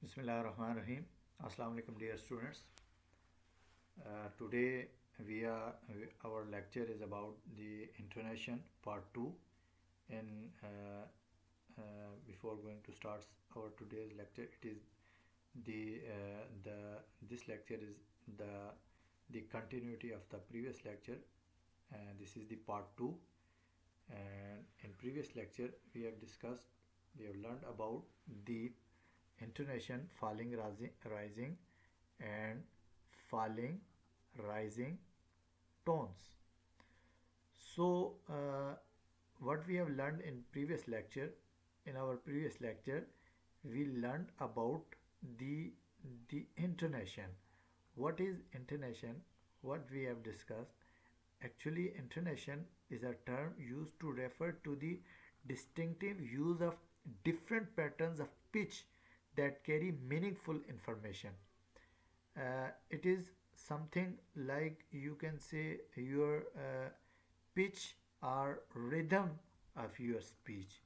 Bismillahirrahmanirrahim. Assalamu alaikum, dear students. Today our lecture is about the intonation part 2. And before going to start our today's lecture, it is the this lecture is the continuity of the previous lecture, and this is the part 2. And in previous lecture we have learned about the intonation falling, rising, and falling, rising tones. So what we have learned in our previous lecture, we learned about the the intonation. What is intonation? What we have discussed. Actually, intonation is a term used to refer to the distinctive use of different patterns of pitch that carry meaningful information. It is something like you can say your pitch or rhythm of your speech,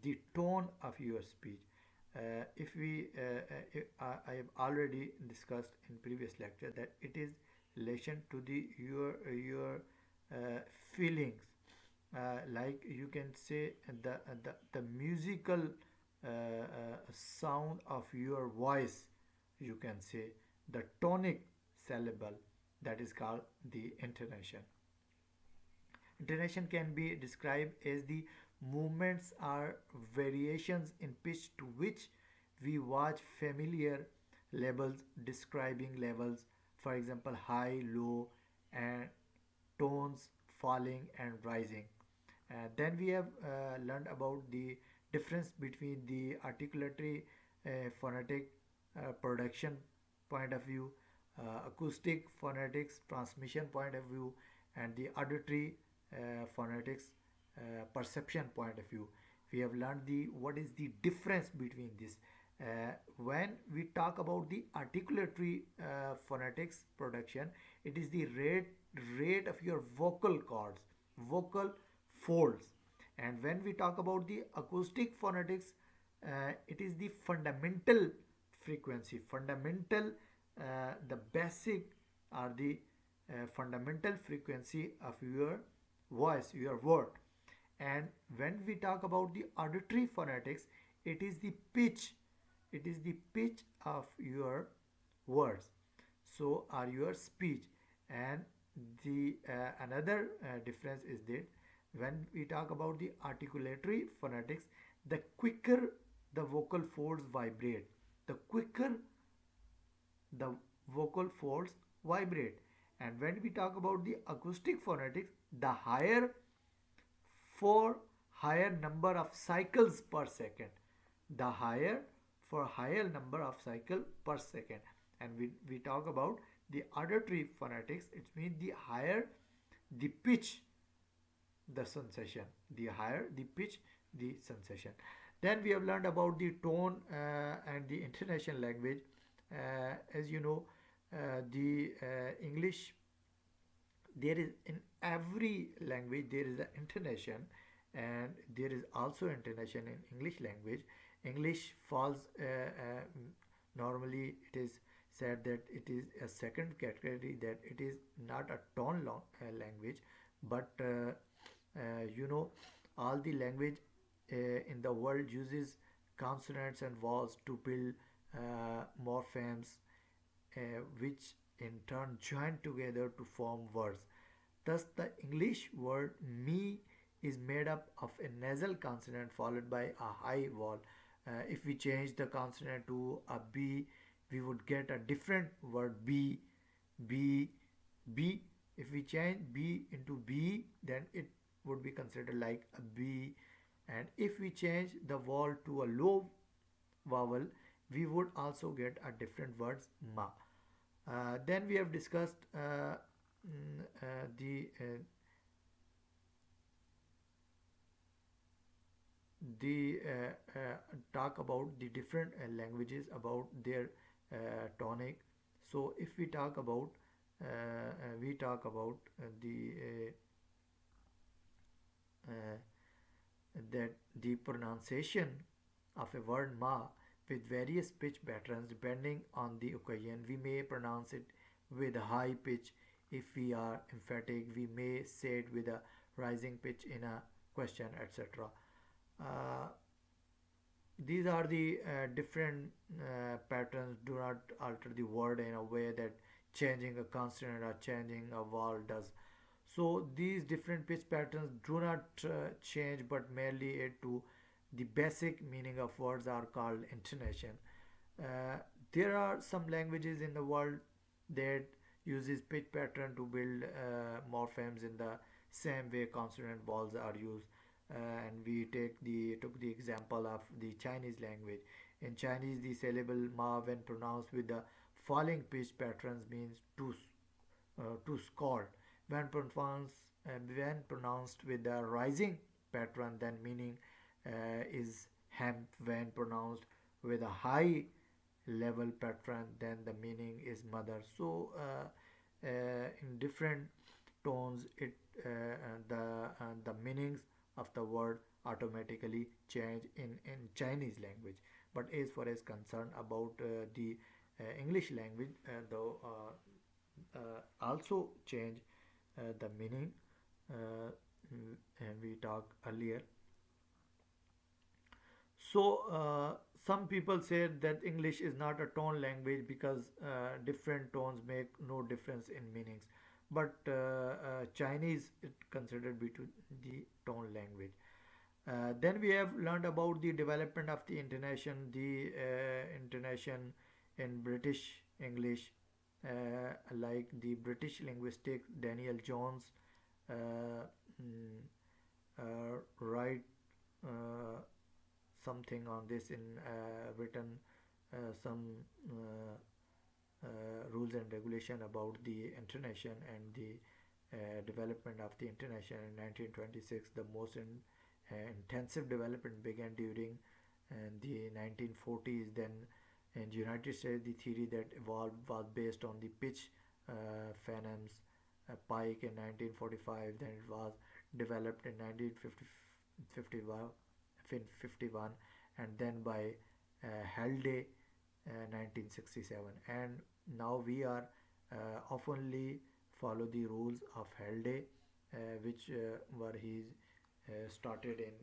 the tone of your speech. If we, if I have already discussed in previous lecture that it is relation to the your feelings, like you can say the musical sound of your voice, you can say the tonic syllable, that is called the intonation. Intonation can be described as the movements or variations in pitch to which we watch familiar labels describing levels, for example, high, low, and tones falling and rising. Then we have learned about the difference between the articulatory phonetic production point of view, acoustic phonetics transmission point of view, and the auditory phonetics perception point of view. We have learned the what is the difference between this. When we talk about the articulatory phonetics production, it is the rate of your vocal cords, vocal folds. And when we talk about the acoustic phonetics, it is the fundamental frequency, fundamental, the basic or the fundamental frequency of your voice, your word. And when we talk about the auditory phonetics, it is the pitch, it is the pitch of your words, so are your speech. And the another difference is that when we talk about the articulatory phonetics, the quicker the vocal folds vibrate, the quicker the vocal folds vibrate. And when we talk about the acoustic phonetics, the for higher number of cycles per second, the higher for higher number of cycle per second. And we talk about the auditory phonetics, it means the higher the pitch, the sensation, the higher the pitch, the sensation. Then we have learned about the tone and the intonation language. As you know, the English, there is in every language there is an intonation, and there is also intonation in English language. English falls, normally it is said that it is a second category, that it is not a tone language, but you know, all the language in the world uses consonants and vowels to build morphemes, which in turn join together to form words. Thus, the English word me is made up of a nasal consonant followed by a high vowel. If we change the consonant to a B, we would get a different word B, B, B. If we change B into B, then it would be considered like a B. And if we change the vowel to a low vowel, we would also get a different words ma. Then we have discussed the talk about the different languages about their tonic. So if we talk about uh, that the pronunciation of a word ma, with various pitch patterns depending on the occasion. We may pronounce it with a high pitch if we are emphatic. We may say it with a rising pitch in a question, etc. Uh, these are the different patterns. Do not alter the word in a way that changing a consonant or changing a vowel does. So these different pitch patterns do not change but merely add to the basic meaning of words are called intonation. uh, there are some languages in the world that uses pitch pattern to build morphemes in the same way consonant vowels are used. And we took the example of the Chinese language. In Chinese, the syllable ma when pronounced with the falling pitch patterns means to scold. When pronounced with the rising pattern, then meaning is hem. When pronounced with a high level pattern, then the meaning is mother. So in different tones, it the meanings of the word automatically change in Chinese language. But as far as concerned about the English language, though also change the meaning. And we talked earlier. So some people said that English is not a tone language because different tones make no difference in meanings. But Chinese is considered between the tone language. Then we have learned about the development of the intonation, in British English, like the British linguistic Daniel Jones uh, mm, write uh, something on this in written some uh, rules and regulation about the intonation and the development of the intonation in 1926. The most intensive development began during the 1940s. Then in the United States, the theory that evolved was based on the pitch phonemes Pike in 1945. Then it was developed in 1951, and then by Halliday 1967. And now we are oftenly follow the rules of Halliday, which were he started in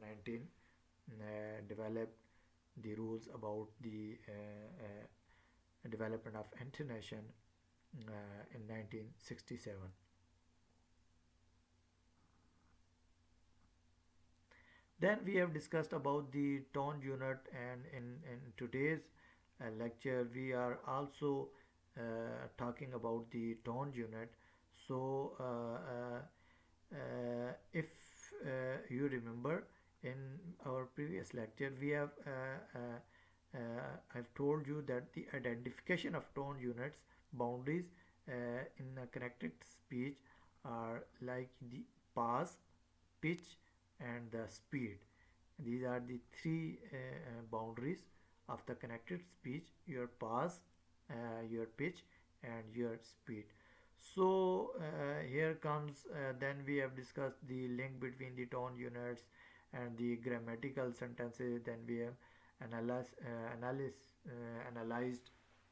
19 developed the rules about the development of intonation in 1967. Then we have discussed about the tone unit, and in today's lecture we are also talking about the tone unit. So if you remember, in our previous lecture we have I've told you that the identification of tone units boundaries in a connected speech are like the pass, pitch, and the speed. These are the three boundaries of the connected speech: your pass, your pitch, and your speed. So here comes, then we have discussed the link between the tone units and the grammatical sentences. Then we have analyzed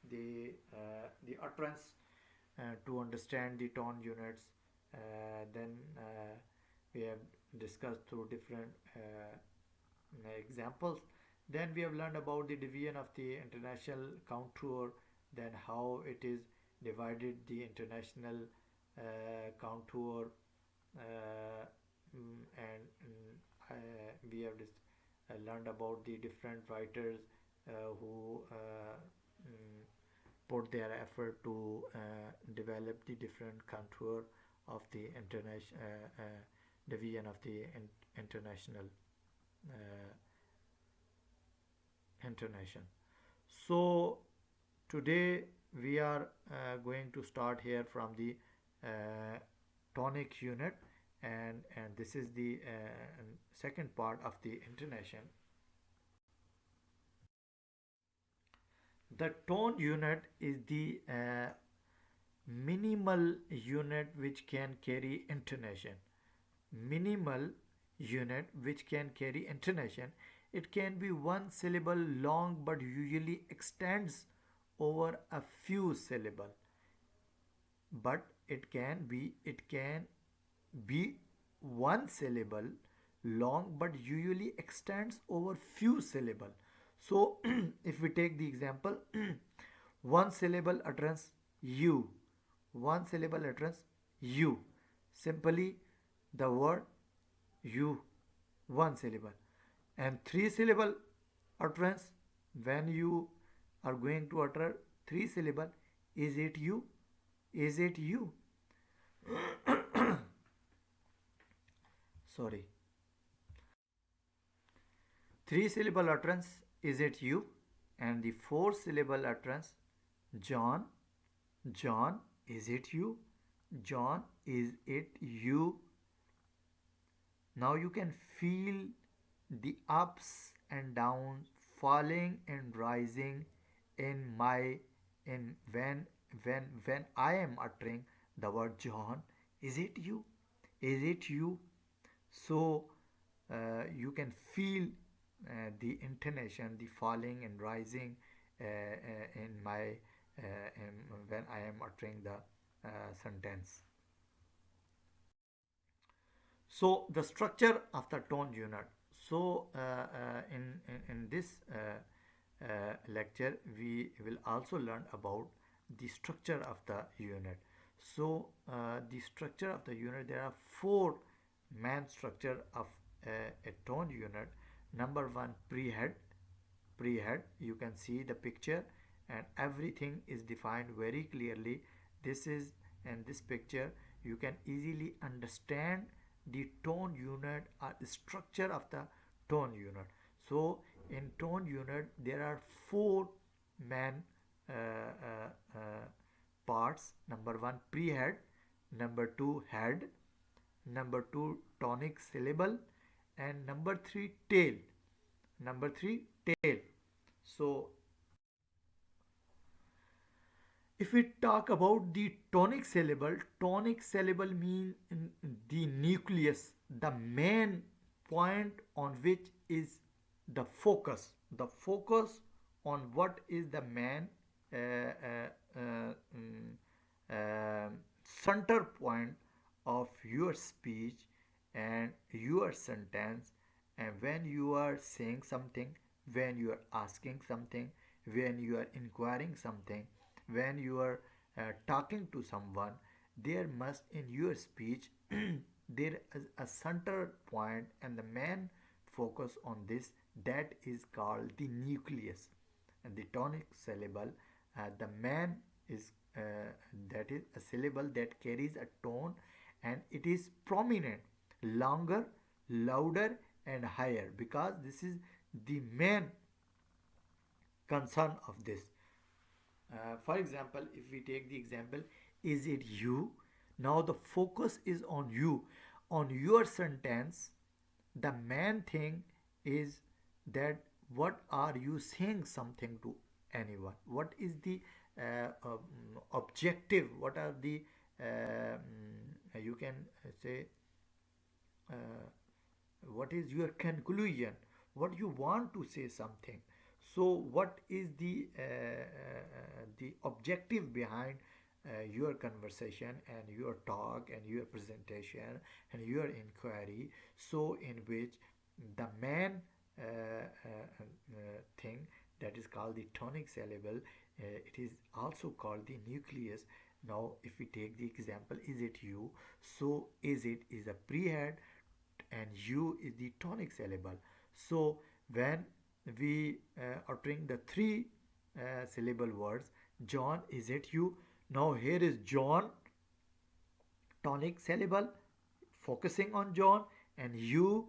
the utterance to understand the tone units. Then we have discussed through different examples. Then we have learned about the division of the international contour, then how it is divided, the international contour, we have learned about the different writers who mm, put their effort to develop the different contour of the international division of the international uh, intonation. So today we are going to start here from the uh, tonic unit, and this is the second part of the intonation. The tone unit is the minimal unit which can carry intonation. Minimal unit which can carry intonation. It can be one syllable long but usually extends over a few syllables. But it can be one syllable long but usually extends over few syllable. So if we take the example, one syllable utterance you, one syllable utterance you, simply the word you, one syllable. And three syllable utterance, when you are going to utter three syllable, is it you, is it you, sorry, three syllable utterance, is it you. And the four syllable utterance, John, John, is it you, John, is it you. Now you can feel the ups and downs, falling and rising in my, in when I am uttering the word John. Is it you? Is it you? So you can feel the intonation, the falling and rising in my when I am uttering the sentence. So the structure of the tone unit. So in this lecture, we will also learn about the structure of the unit. So the structure of the unit, there are four main structure of a tone unit. Number one, prehead. Prehead, you can see the picture and everything is defined very clearly. This is, in this picture you can easily understand the tone unit or the structure of the tone unit. So in tone unit there are four main uh, uh, uh, parts. Number one, prehead. Number two, head. Number two, tonic syllable. And number three, tail. Number three, tail. So if we talk about the tonic syllable mean the nucleus, the main point on which is the focus on what is the main uh, uh, uh, mm, uh, center point of your speech and your sentence. And when you are saying something, when you are asking something, when you are inquiring something, when you are talking to someone, there must in your speech there is a center point and the main focus on this, that is called the nucleus. And the tonic syllable, the man is that is a syllable that carries a tone and it is prominent, longer, louder and higher, because this is the main concern of this. For example, if we take the example, is it you? Now the focus is on you, on your sentence. The main thing is that what are you saying something to anyone? What is the objective? What are the you can say uh, what is your conclusion, what you want to say something. So what is the objective behind your conversation and your talk and your presentation and your inquiry, so in which the main thing, that is called the tonic syllable, it is also called the nucleus. Now if we take the example, is it you, so is it is a prehead and you is the tonic syllable. So when we uttering the three syllable words, John, is it you? Now here is John, tonic syllable, focusing on John, and you,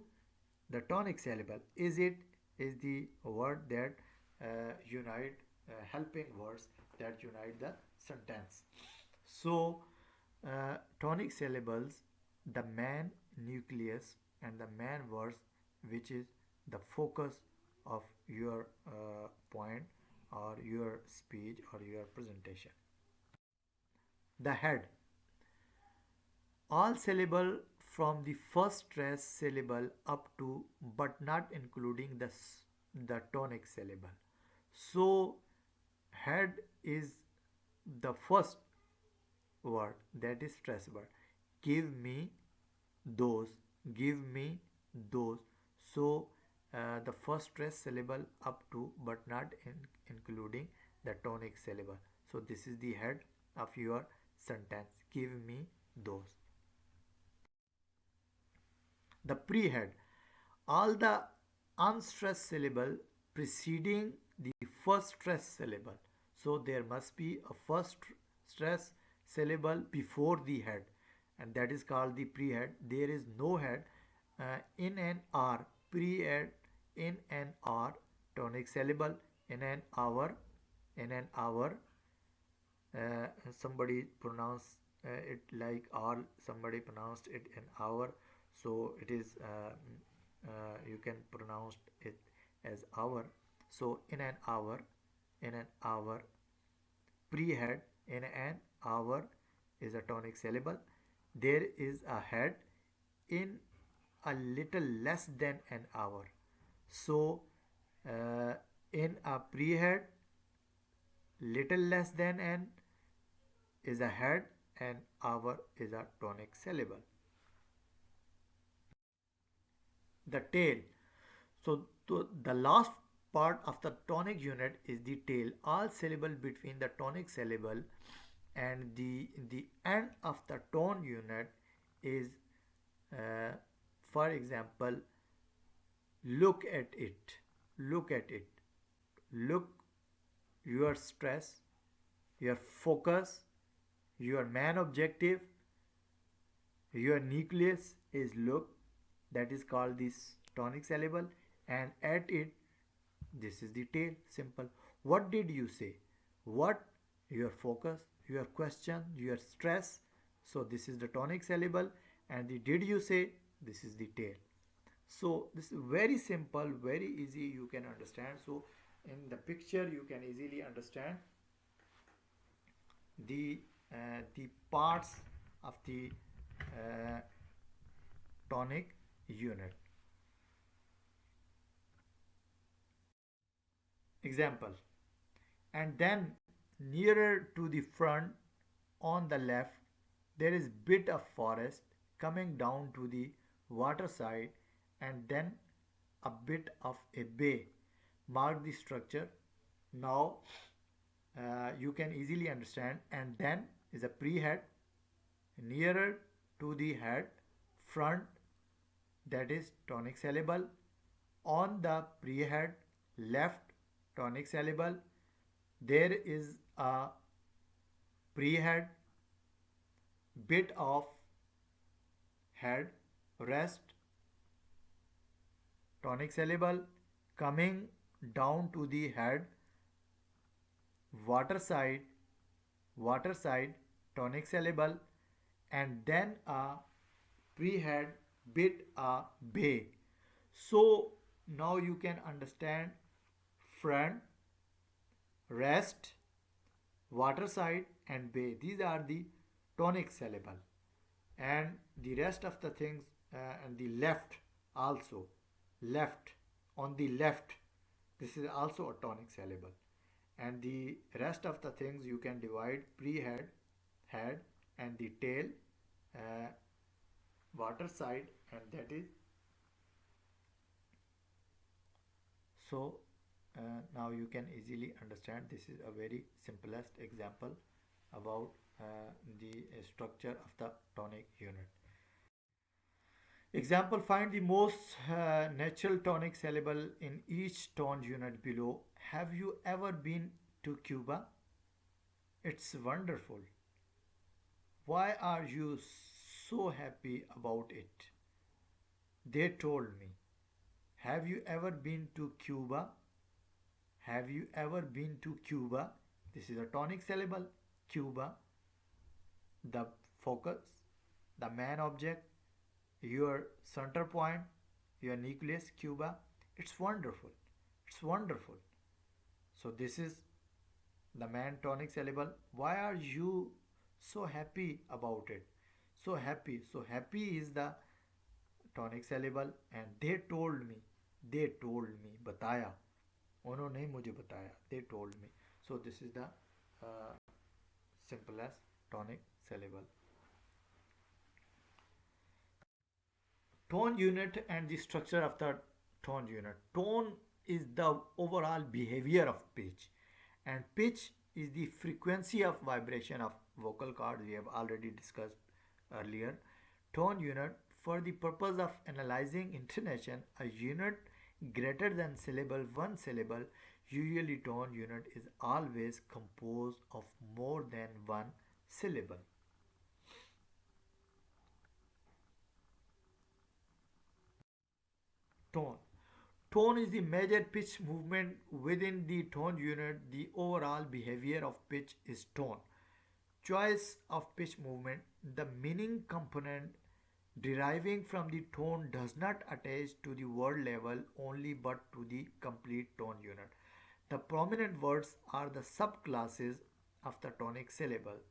the tonic syllable. Is it is the word that unite, helping words that unite the sentence. So tonic syllables, the main nucleus and the main words which is the focus of your point or your speech or your presentation. The head, all syllable from the first stress syllable up to but not including the tonic syllable. So head is the first word, that is stress word. Give me those, give me those. So the first stress syllable up to but not including the tonic syllable. So this is the head of your sentence. Give me those. The prehead. All the unstressed syllable preceding the first stress syllable. So there must be a first stress syllable before the head, and that is called the prehead. There is no head in an R. Prehead in an R. Tonic syllable in an hour. In an hour. Somebody pronounced it like all, somebody pronounced it an hour, so it is you can pronounce it as hour. So in an hour, in an hour. Prehead in an hour is a tonic syllable. There is a head in a little less than an hour. So in a prehead, little less than an is a head and hour is a tonic syllable. The tail. So the last part of the tonic unit is the tail. All syllable between the tonic syllable and the end of the tone unit is, uh, for example, look at it, look at it, look. Your stress, your focus, your main objective, your nucleus is look. That is called this tonic syllable, and at it, this is the tail. Simple. What did you say? What? Your focus, your question, your stress. So this is the tonic syllable, and the did you say? This is the tail. So this is very simple, very easy, you can understand. So in the picture you can easily understand the parts of the uh, tonic unit. Example. And then nearer to the front on the left there is bit of forest coming down to the water side, and then a bit of a bay mark the structure. Now you can easily understand. And then is a pre-head, nearer to the head, front, that is tonic syllable. On the pre-head, left, tonic syllable. There is a pre-head, bit of head, rest, tonic syllable. Coming down to the head, water side, tonic syllable. And then a pre-head, bit, a bay. So now you can understand front, rest, water side and bay. These are the tonic syllable. And the rest of the things, and the left also, left, on the left, this is also a tonic syllable. And the rest of the things you can divide: pre-head, head, and the tail, uh, water side, and that is. So now you can easily understand. This is a very simplest example about the structure of the tonic unit. Example: find the most natural tonic syllable in each tone unit below. Have you ever been to Cuba? It's wonderful. Why are you so happy about it? They told me. Have you ever been to Cuba? Have you ever been to Cuba? This is a tonic syllable. Cuba. The focus, the main object, your center point, your nucleus, Cuba. It's wonderful. It's wonderful. So this is the main tonic syllable. Why are you so happy about it? So happy. So happy is the tonic syllable, and they told me, बताया, उन्होंने मुझे बताया, they told me. So this is the uh, simplest tonic syllable. Tone unit and the structure of the tone unit. Tone is the overall behavior of pitch, and pitch is the frequency of vibration of vocal cords. We have already discussed earlier. Tone unit, for the purpose of analyzing intonation, a unit greater than syllable, one syllable, usually tone unit is always composed of more than one syllable. Tone. Tone is the major pitch movement within the tone unit. The overall behavior of pitch is tone. Choice of pitch movement. The meaning component deriving from the tone does not attach to the word level only but to the complete tone unit. The prominent words are the subclasses of the tonic syllabus.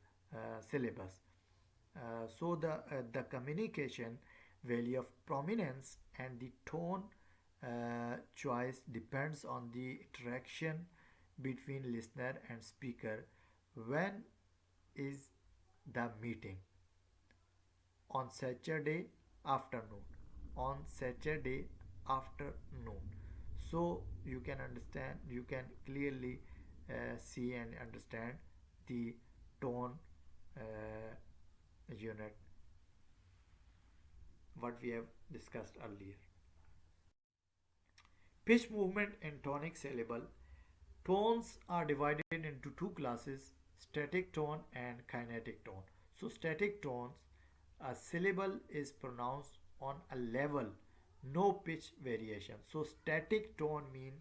The communication value of prominence and the tone choice depends on the interaction between listener and speaker. When is the meeting? On Saturday afternoon. On Saturday afternoon. So you can understand, you can clearly see and understand the tone uh, unit what we have discussed earlier. Pitch movement and tonic syllable. Tones are divided into two classes, static tone and kinetic tone. So static tones, a syllable is pronounced on a level, no pitch variation. So static tone mean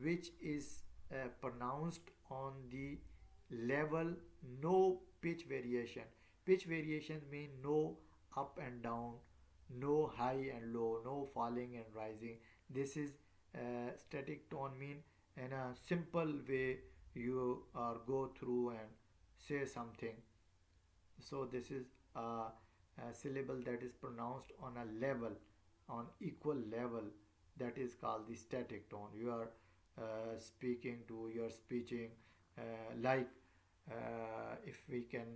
which is pronounced on the level, no pitch variation. Pitch variation mean no up and down, no high and low, no falling and rising. This is static tone mean in a simple way you go through and say something. So this is a syllable that is pronounced on a level, on equal level, that is called the static tone. You are speaking to, you are speaking like if we can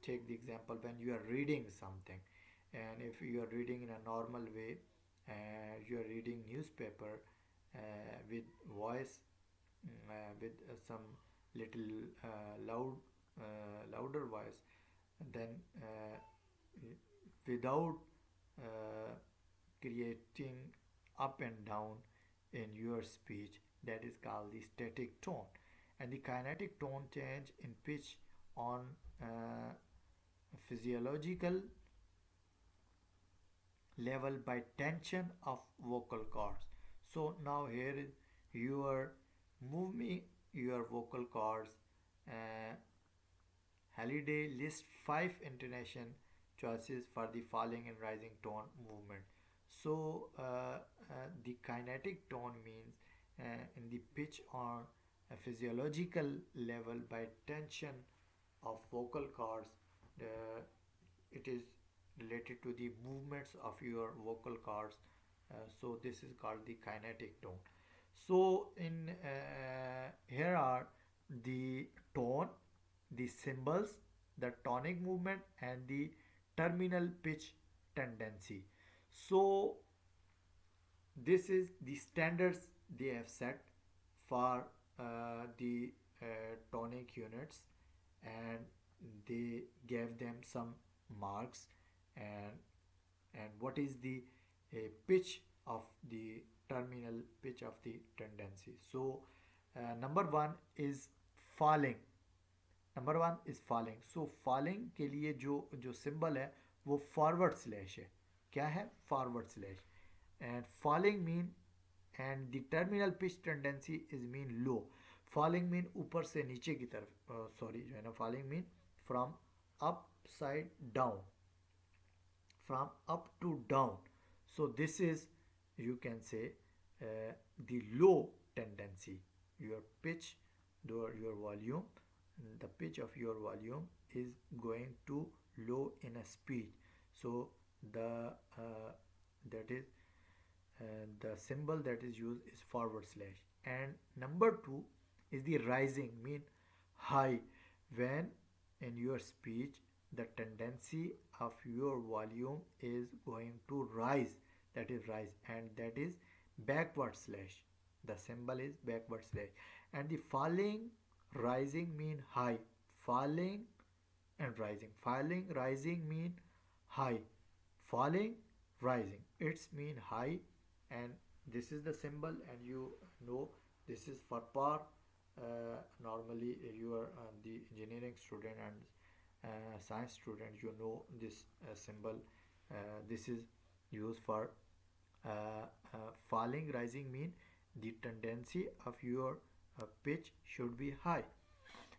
take the example when you are reading something, and if you are reading in a normal way, you are reading newspaper with voice, with some little louder voice, then without uh, creating up and down in your speech, that is called the static tone. And the kinetic tone change in pitch on physiological level by tension of vocal cords. So now here is you are moving your vocal cords. Uh, Halliday lists five intonation choices for the falling and rising tone movement. So the kinetic tone means in the pitch on a physiological level by tension of vocal cords. Uh, it is related to the movements of your vocal cords. So this is called the kinetic tone. So in here are the tone, the symbols, the tonic movement, and the terminal pitch tendency. So this is the standards they have set for the tonic units, and they gave them some marks, and what is the pitch of the terminal pitch of the tendency. So number one is falling. Number one is falling. So falling के लिए जो जो symbol है वो forward slash है. क्या है? Forward slash. And falling mean and the terminal pitch tendency is mean low. Falling mean ऊपर से नीचे की तरफ, सॉरी जो है ना, falling mean from up side down, from up to down. So this is, you can say, the low tendency. Your pitch, your volume, the pitch of your volume is going to low in a speech. So the that is the symbol that is used is forward slash. And number two is the rising, mean high. When in your speech the tendency of your volume is going to rise, that is rise, and that is backward slash. The symbol is backward slash. And the falling, rising mean high. Falling and rising. Falling, rising mean high. Falling, rising. It's mean high, and this is the symbol, and you know this is for par. Normally, you are the engineering student and science student. You know this symbol. This is used for falling, rising mean the tendency of your pitch should be high.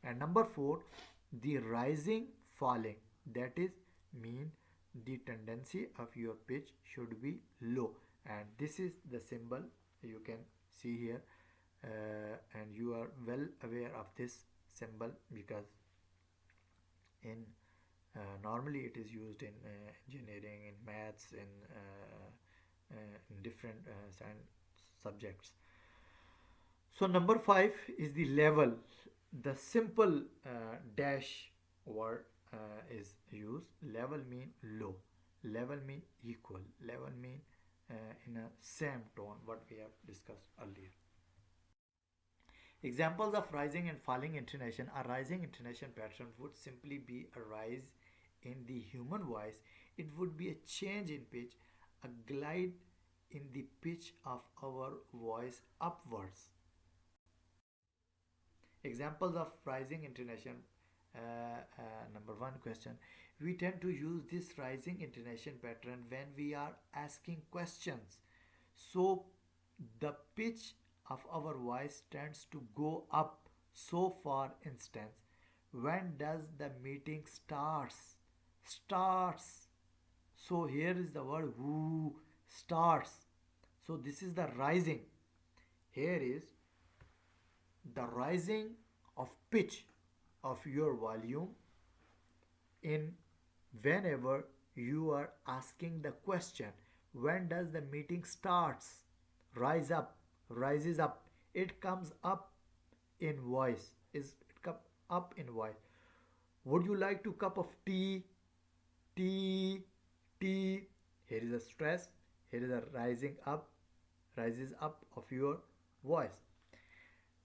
And number four, the rising, falling, that is mean the tendency of your pitch should be low. And this is the symbol you can see here, and you are well aware of this symbol because in normally it is used in engineering, in maths, in different science subjects. So number five is the level. The simple dash word is used. Level mean low. Level mean equal. Level mean in a same tone what we have discussed earlier. Examples of rising and falling intonation. A rising intonation pattern would simply be a rise in the human voice. It would be a change in pitch, a glide in the pitch of our voice upwards. Examples of rising intonation. Number one question. We tend to use this rising intonation pattern when we are asking questions. So the pitch of our voice tends to go up. So for instance, when does the meeting starts? Starts. So here is the word who, starts. So this is the rising. Here is the rising of pitch of your volume in whenever you are asking the question, when does the meeting starts? Rise up, rises up, it comes up in voice, is it come up in voice. Would you like to cup of tea? Tea, tea. Here is a stress, here is a rising up, rises up of your voice.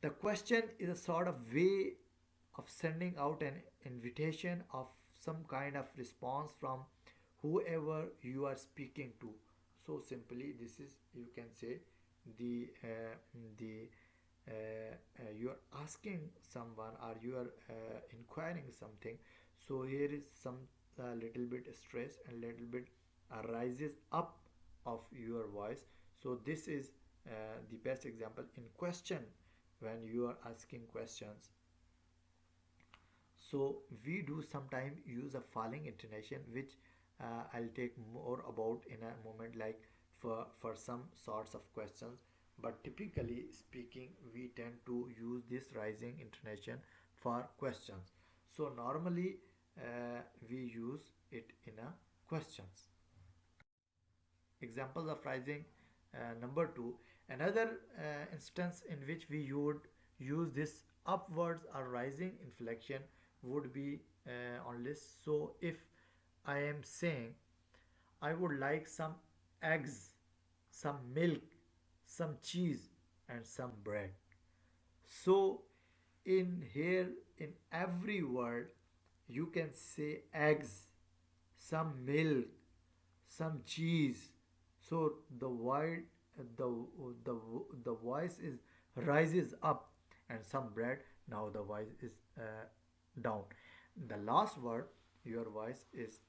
The question is a sort of way of sending out an invitation of some kind of response from whoever you are speaking to. So simply, this is, you can say, the you are asking someone or you are inquiring something. So here is some little bit stress and little bit rises up of your voice. So this is the best example in question when you are asking questions. So we do sometime use a falling intonation, which I'll take more about in a moment, like for some sorts of questions. But typically speaking, we tend to use this rising intonation for questions. So normally we use it in a questions. Examples of rising. Number two, another instance in which we would use this upwards or rising inflection would be on this. So if I am saying I would like some eggs, some milk, some cheese, and some bread. So in here, in every word, you can say eggs, some milk, some cheese. So the the the voice is rises up, and some bread. Now the voice is down. The last word, your voice is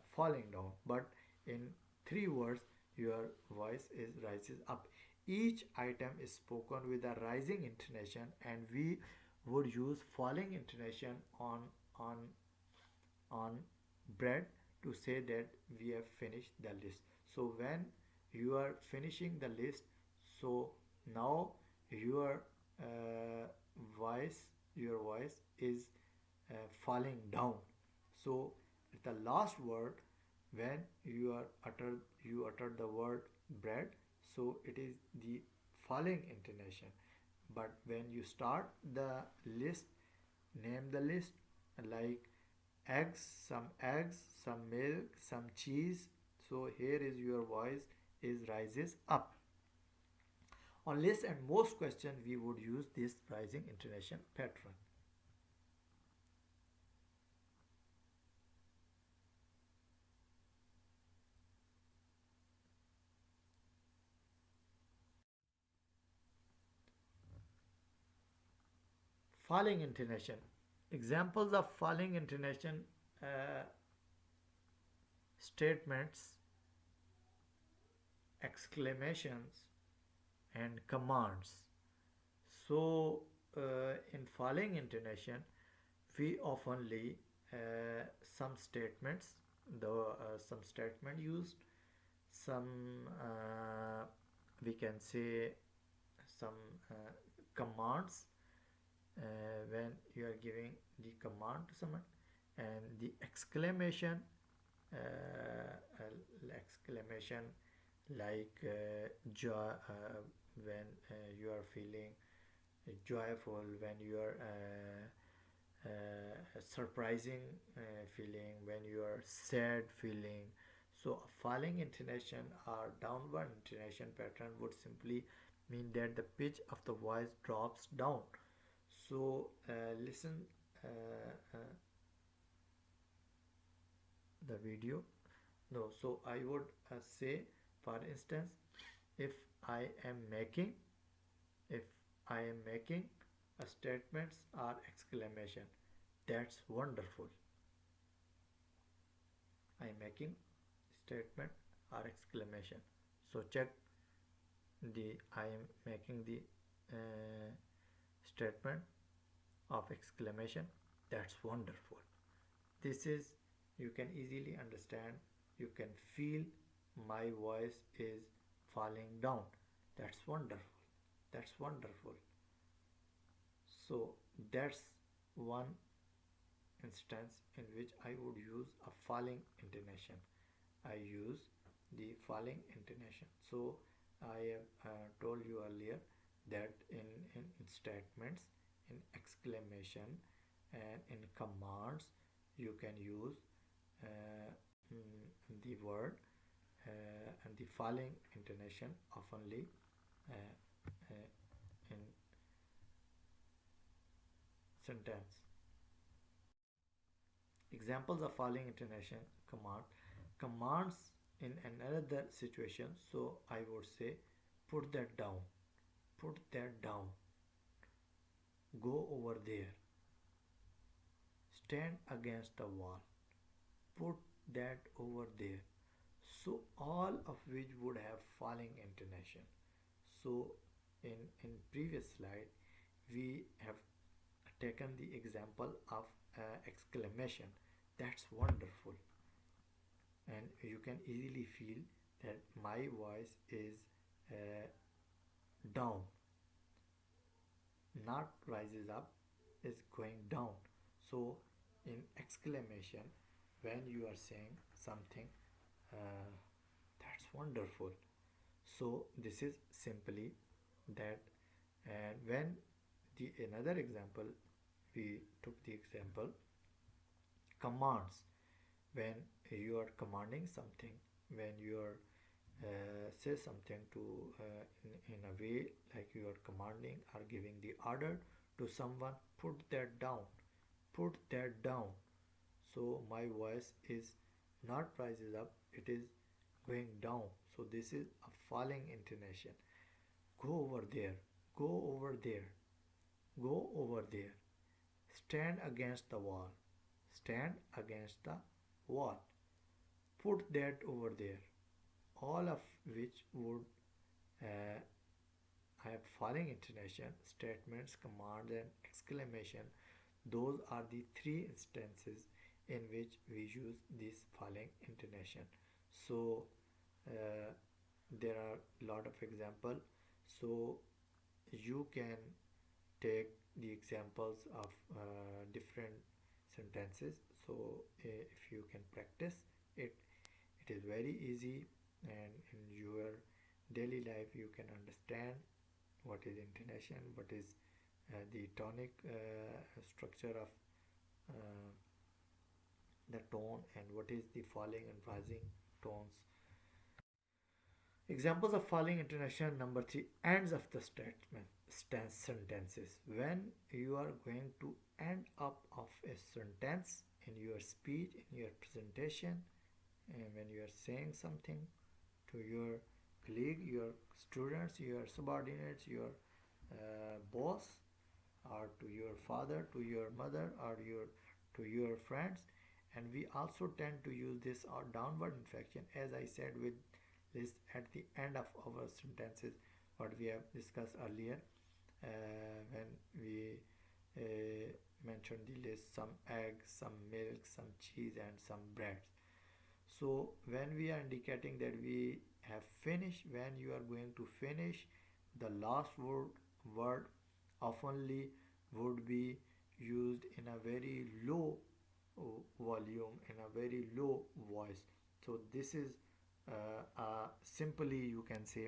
falling down. But in three words, your voice is rises up. Each item is spoken with a rising intonation, and we would use falling intonation on on bread to say that we have finished the list. So when you are finishing the list, so now your uh, voice your voice is falling down. So the last word When you utter the word bread, so it is the falling intonation. But when you start the list, name the list, like eggs, some milk, some cheese, so here is your voice is rises up. On less and most questions we would use this rising intonation pattern. Falling intonation. Examples of falling intonation uh, statements, exclamations, and commands. So, in falling intonation, we oftenly some statements, the some statement used, some we can say some commands when you are giving the command to someone, and the exclamation, exclamation like joy when you are feeling joyful, when you are surprising feeling, when you are sad feeling. So a falling intonation or downward intonation pattern would simply mean that the pitch of the voice drops down. So listen uh, uh, the video. No, so I would say, for instance, if I am making, if I am making a statements or exclamation, that's wonderful. I am making statement or exclamation. So check the I am making the uh, statement of exclamation. That's wonderful. This is, you can easily understand, you can feel my voice is falling down. That's wonderful. That's wonderful. So that's one instance in which I would use a falling intonation. I use the falling intonation. So I have told you earlier that in statements, in exclamation, and in commands, you can use uh, the word and the falling intonation oftenly uh, uh, in sentence. Examples of falling intonation command. Commands in another situation. So I would say, put that down. Put that down. Go over there. Stand against the wall. Put that over there. So all of which would have falling intonation. So in previous slide we have taken the example of exclamation. That's wonderful, and you can easily feel that my voice is uh, down, not rises up, is going down. So in exclamation, when you are saying something, uh, that's wonderful. So this is simply that. And when the another example, we took the example commands, when you are commanding something, when you are say something to in a way like you are commanding or giving the order to someone, put that down, put that down. So my voice is not rises up, it is going down. So this is a falling intonation. Go over there, go over there, go over there. Stand against the wall, stand against the wall. Put that over there. All of which would uh, have falling intonation, statements, commands, and exclamation. Those are the three instances in which we use this falling intonation. So uh, there are a lot of examples. So you can take the examples of different sentences. So if you can practice it, It is very easy, and in your daily life you can understand what is intonation, what is the tonic structure of uh, the tone, and what is the falling and rising tones. Examples of falling intonation number three: ends of the statement sentences. When you are going to end up of a sentence in your speech, in your presentation, and when you are saying something to your colleague, your students, your subordinates, your boss, or to your father, to your mother, or to your friends. And we also tend to use this downward inflection, as I said, with this at the end of our sentences, what we have discussed earlier, when we uh, mentioned the list: some eggs, some milk, some cheese, and some breads. So when we are indicating that we have finished, when you are going to finish, the last word oftenly would be used in a very low volume, in a very low voice. So this is simply you can say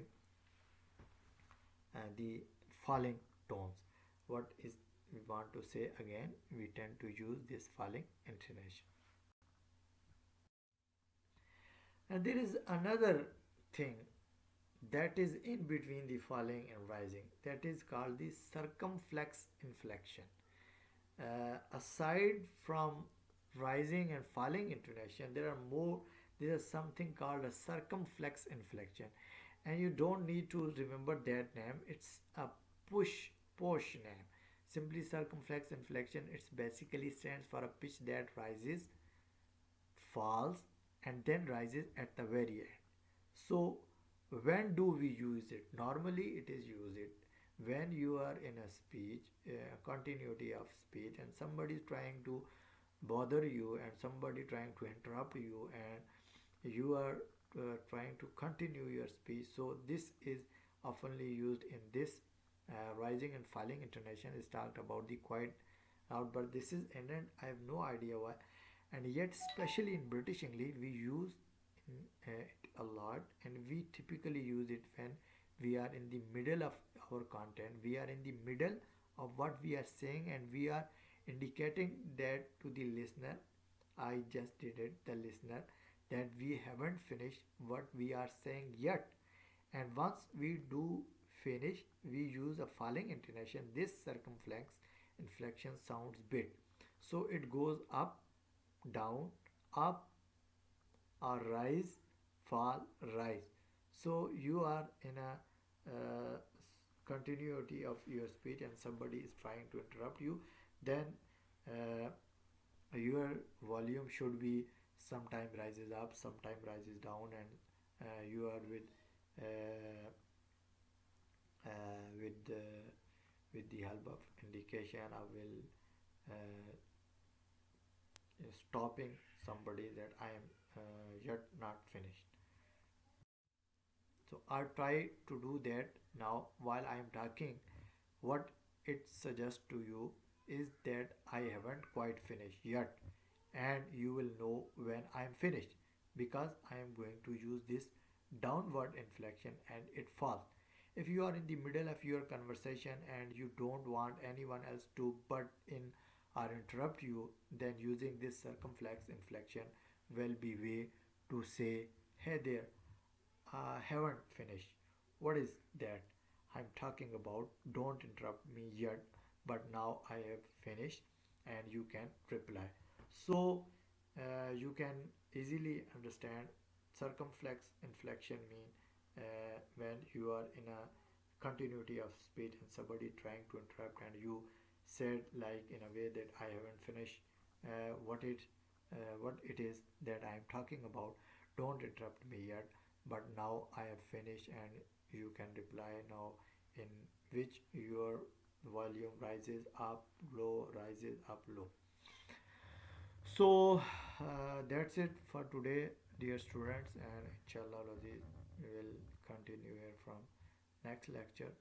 the falling tones. What is we want to say again? We tend to use this falling intonation. And there is another thing that is in between the falling and rising, that is called the circumflex inflection. Aside from rising and falling intonation, there is something called a circumflex inflection, and you don't need to remember that name. It's a push name. Simply circumflex inflection. It's basically stands for a pitch that rises, falls, and then rises at the very end. So when do we use it? Normally it is used it when you are in a speech, continuity of speech, and somebody is trying to bother you, and somebody trying to interrupt you, and you are trying to continue your speech. So this is oftenly used in this rising and falling intonation is talked about the quiet out, but this is and I have no idea why. And yet, especially in British English, we use it a lot, and we typically use it when we are in the middle of our content. We are in the middle of what we are saying, and we are indicating that to the listener. I just did it, the listener, that we haven't finished what we are saying yet. And once we do finish, we use a falling intonation. This circumflex inflection sounds bit. So it goes up, down, up, or rise, fall, rise. So you are in a continuity of your speech, and somebody is trying to interrupt you, then uh, your volume should be sometime rises up, sometime rises down, and you are uh, with the help of indication, I will stopping somebody that I am yet not finished. So I try to do that now while I am talking. What it suggests to you is that I haven't quite finished yet, and you will know when I am finished, because I am going to use this downward inflection and it falls. If you are in the middle of your conversation and you don't want anyone else to butt in or interrupt you, then using this circumflex inflection will be way to say, hey there, haven't finished. What is that? I'm talking about don't interrupt me yet, but now I have finished and you can reply. So you can easily understand circumflex inflection mean when you are in a continuity of speech and somebody trying to interrupt, and you said like in a way that I haven't finished what it is that I am talking about. Don't interrupt me yet, but now I have finished, and you can reply now, in which your volume rises up, low, rises up, low. So that's it for today, dear students, and inshallah we will continue here from next lecture.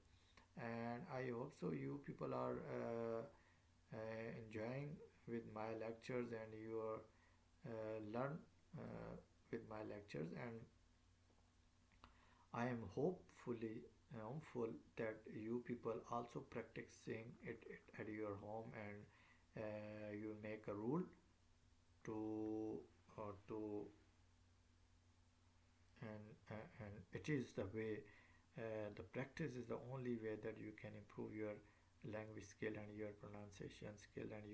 And I hope so you people are enjoying with my lectures, and you are learn uh, with my lectures, and I am hopeful that you people also practicing it at your home, and you make a rule to and it is the way, the practice is the only way that you can improve your language skill and your pronunciation skill and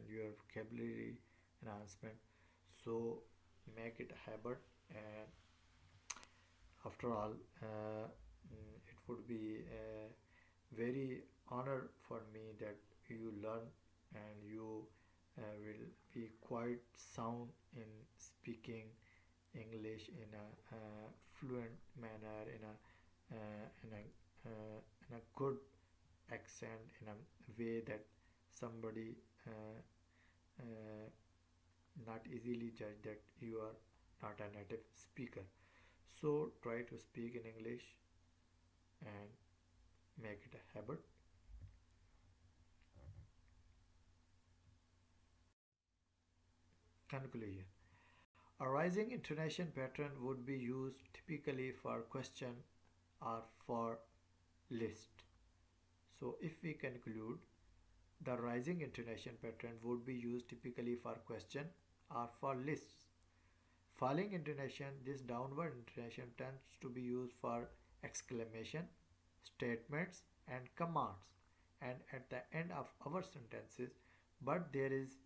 your vocabulary enhancement. So make it a habit, and after all, it would be a very honor for me that you learn and you will be quite sound in speaking English in a fluent manner, in a good accent, in a way that somebody uh, not easily judge that you are not a native speaker. So try to speak in English and make it a habit. Conclusion. A rising intonation pattern would be used typically for question or for list. So if we conclude, the rising intonation pattern would be used typically for question or for lists. Falling intonation, this downward intonation tends to be used for exclamation, statements, and commands, and at the end of our sentences. But there is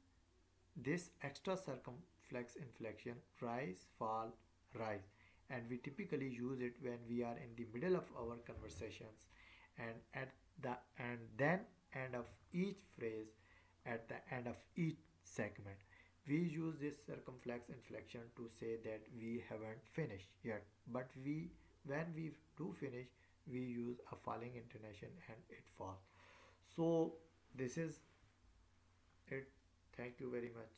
this extra circumflex inflection, rise, fall, rise, and we typically use it when we are in the middle of our conversations, and at the and then end of each phrase, at the end of each segment. We use this circumflex inflection to say that we haven't finished yet, but when we do finish, we use a falling intonation and it falls. So this is it. Thank you very much.